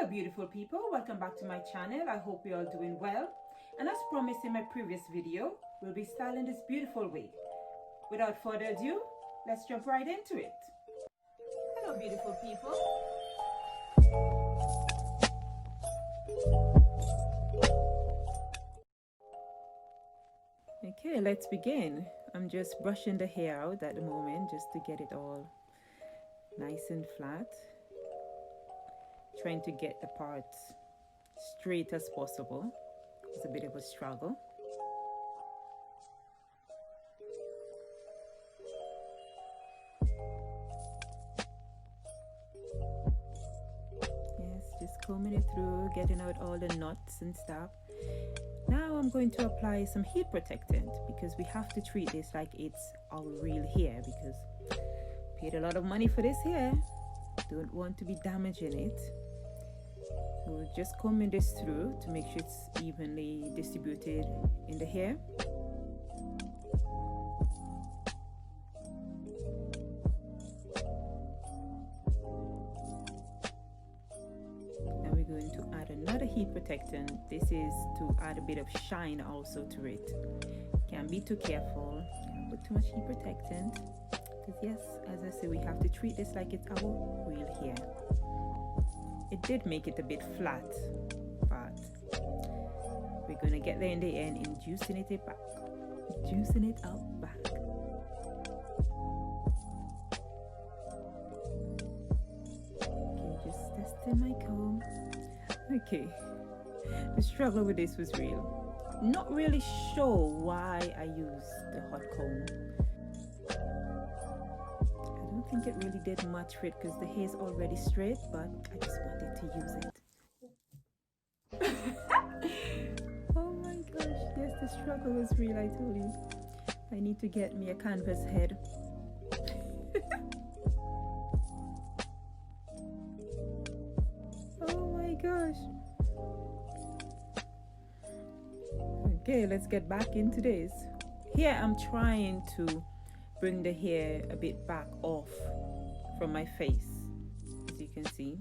Hello beautiful people, welcome back to my channel. I hope you're all doing well, and as promised in my previous video, we'll be styling this beautiful wig. Without further ado, let's jump right into it. Hello beautiful people. Okay, let's begin. I'm just brushing the hair out at the moment just to get it all nice and flat. Trying to get the parts straight as possible. It's a bit of a struggle. Yes, just combing it through, getting out all the knots and stuff. Now I'm going to apply some heat protectant because we have to treat this like it's our real hair, because paid a lot of money for this hair. Don't want to be damaging it. So just combing this through to make sure it's evenly distributed in the hair. Now we're going to add another heat protectant. This is to add a bit of shine also to it. Can't be too careful. Can't put too much heat protectant. Because yes, as I say, we have to treat this like it's our real hair. It did make it a bit flat, but we're going to get there in the end in juicing it back. Juicing it out back. Okay, just testing my comb. Okay, the struggle with this was real. Not really sure why I used the hot comb. I don't think it really did much for it because the hair's already straight, but I just wanted to use it. Oh my gosh, yes, the struggle was real, I told you. I need to get me a canvas head. Oh my gosh. Okay, let's get back into this. Here I'm trying to bring the hair a bit back off from my face, as you can see.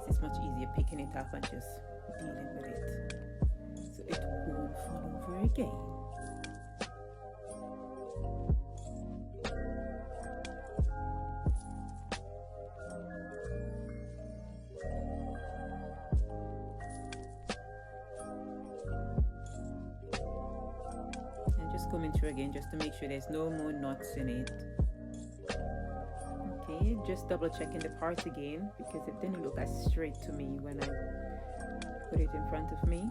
It's much easier picking it up and just dealing with it, so it won't fall over again. And just coming through again just to make sure there's no more knots in it. Okay, just double checking the part again because it didn't look as straight to me when I put it in front of me.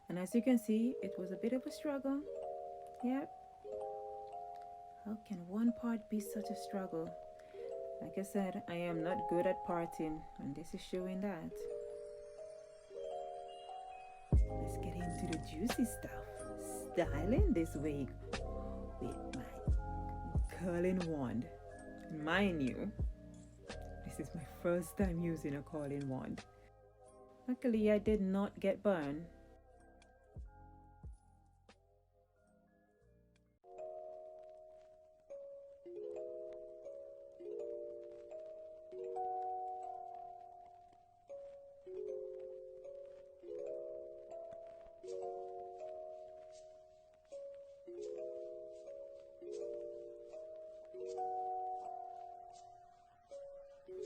And as you can see, it was a bit of a struggle. Yep. How can one part be such a struggle? Like I said, I am not good at parting, and this is showing that. Let's get into the juicy stuff. Styling this wig with my curling wand. Mind you, this is my first time using a curling wand. Luckily, I did not get burned.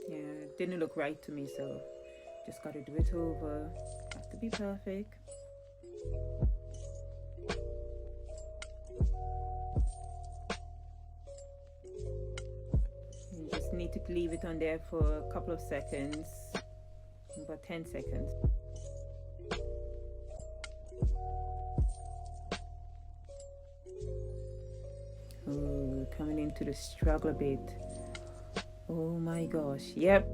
Yeah, it didn't look right to me, so just gotta do it over. Have to be perfect. You just need to leave it on there for a couple of seconds, about 10 seconds. Coming into the struggle a bit. Oh my gosh, yep.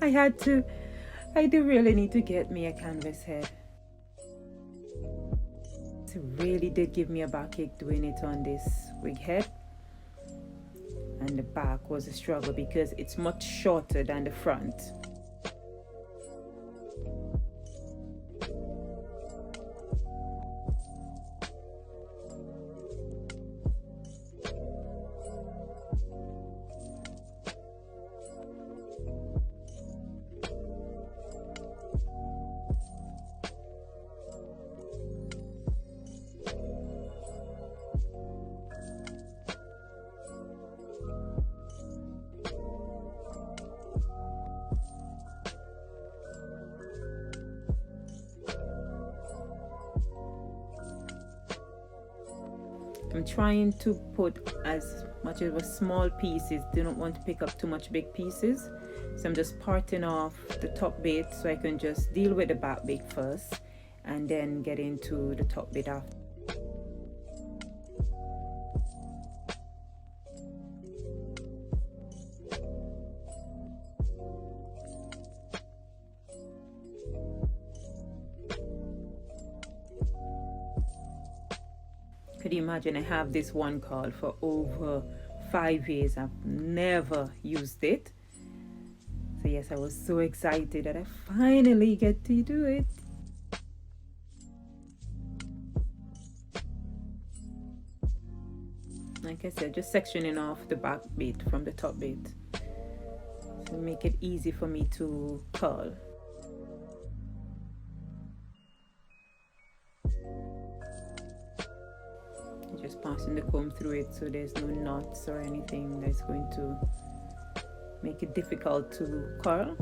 I do really need to get me a canvas head. It really did give me a backache doing it on this wig head. And the back was a struggle because it's much shorter than the front. I'm trying to put as much of a small pieces, do not want to pick up too much big pieces. So I'm just parting off the top bit so I can just deal with the back bit first and then get into the top bit after. Could you imagine, I have this one curl for over 5 years. I've never used it. So yes, I was so excited that I finally get to do it. Like I said, just sectioning off the back bit from the top bit to make it easy for me to curl. Just passing the comb through it so there's no knots or anything that's going to make it difficult to curl.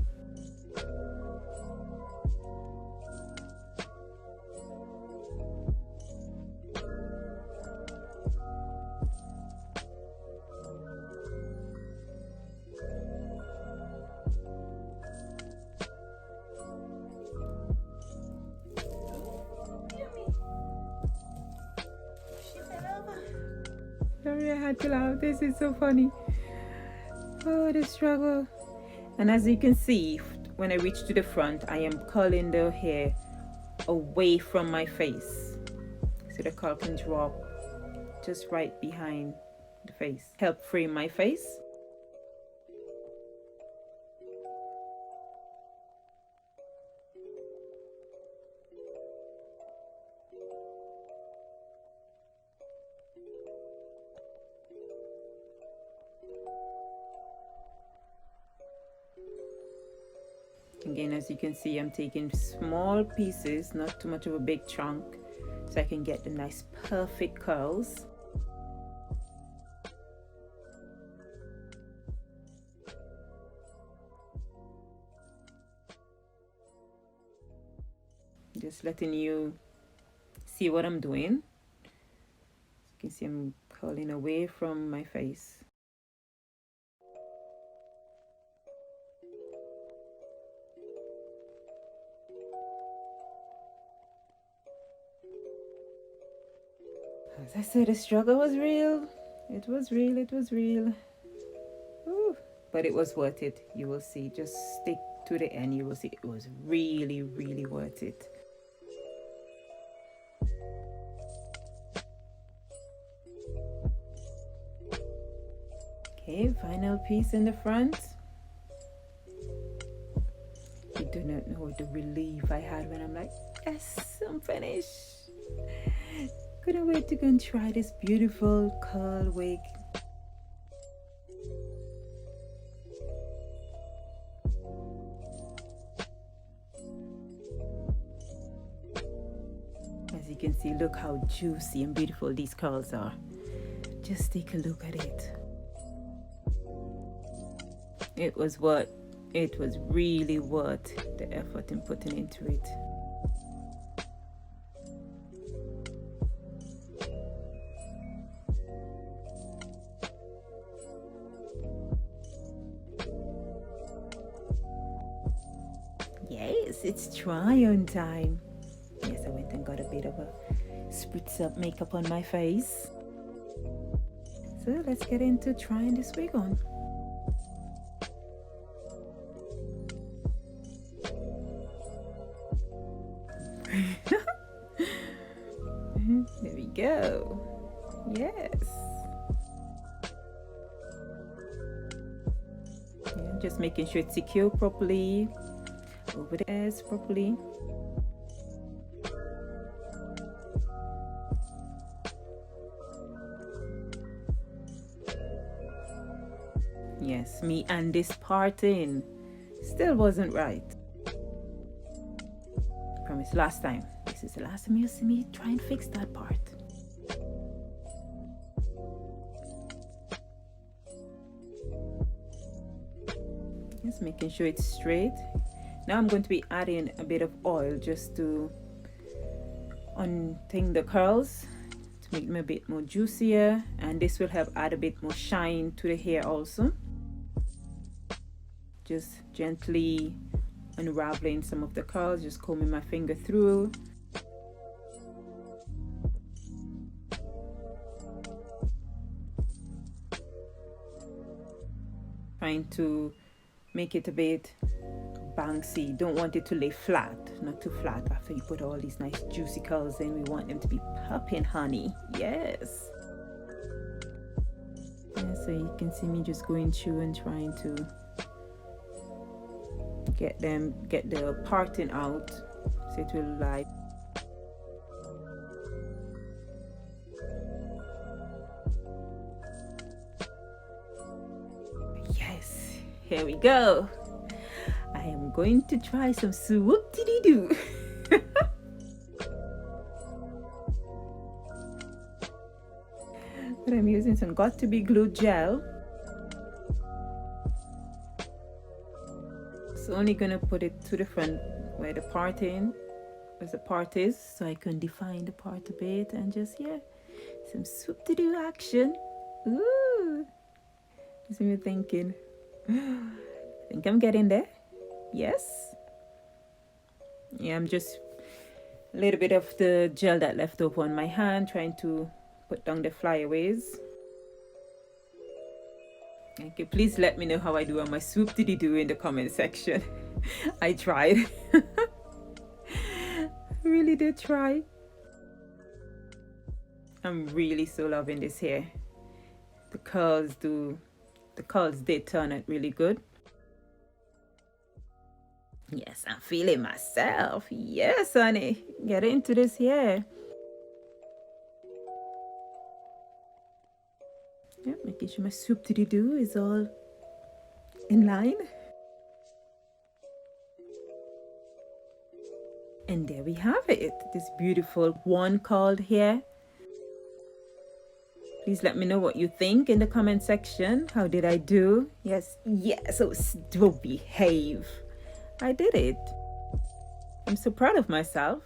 Sorry, I had to laugh. This is so funny. Oh, the struggle. And as you can see, when I reach to the front, I am curling the hair away from my face, so the curl can drop just right behind the face, help frame my face. Again, as you can see, I'm taking small pieces, not too much of a big chunk, so I can get the nice perfect curls. Just letting you see what I'm doing. You can see I'm curling away from my face. As I said, the struggle was real. It was real, it was real. Ooh, but it was worth it. You will see. Just stick to the end. You will see it was really, really worth it. Okay, final piece in the front. You do not know the relief I had when I'm like, yes, I'm finished. Couldn't wait to go and try this beautiful curl wig. As you can see, look how juicy and beautiful these curls are. Just take a look at it. It was really worth the effort in putting into it. Yes, it's try on time. Yes, I went and got a bit of a spritz up makeup on my face. So let's get into trying this wig on. There we go. Yes. Yeah, just making sure it's secure properly over the ears properly. Yes, me and this parting still wasn't right. Promise, last time. This is the last time you see me try and fix that part. Just making sure it's straight. Now I'm going to be adding a bit of oil just to unthing the curls to make them a bit more juicier, and this will help add a bit more shine to the hair also. Just gently unraveling some of the curls, just combing my finger through. Trying to make it a bit bouncy. Don't want it to lay flat, not too flat. After you put all these nice juicy curls in, we want them to be popping, honey. Yes. Yeah, so you can see me just going through and trying to get the parting out so it will lie. Yes, here we go. I am going to try some swoop-dee-dee-doo. But I'm using some got to be glue gel. So only gonna put it to the front where the part is, so I can define the part a bit, and just, yeah, some swoop-dee-doo action. Ooh, that's me thinking. I think I'm getting there. Yes. Yeah, I'm just a little bit of the gel that left over on my hand, trying to put down the flyaways. Okay, please let me know how I do on my swoop-dee-doo in the comment section. I tried. I really did try. I'm really so loving this hair. The curls did turn out really good. Yes, I'm feeling myself. Yes, honey. Get into this hair. Yeah, making sure my swoop-dee-doo is all in line. And there we have it. This beautiful one curled hair. Please let me know what you think in the comment section. How did I do? Yes, so still behave. I did it. I'm so proud of myself.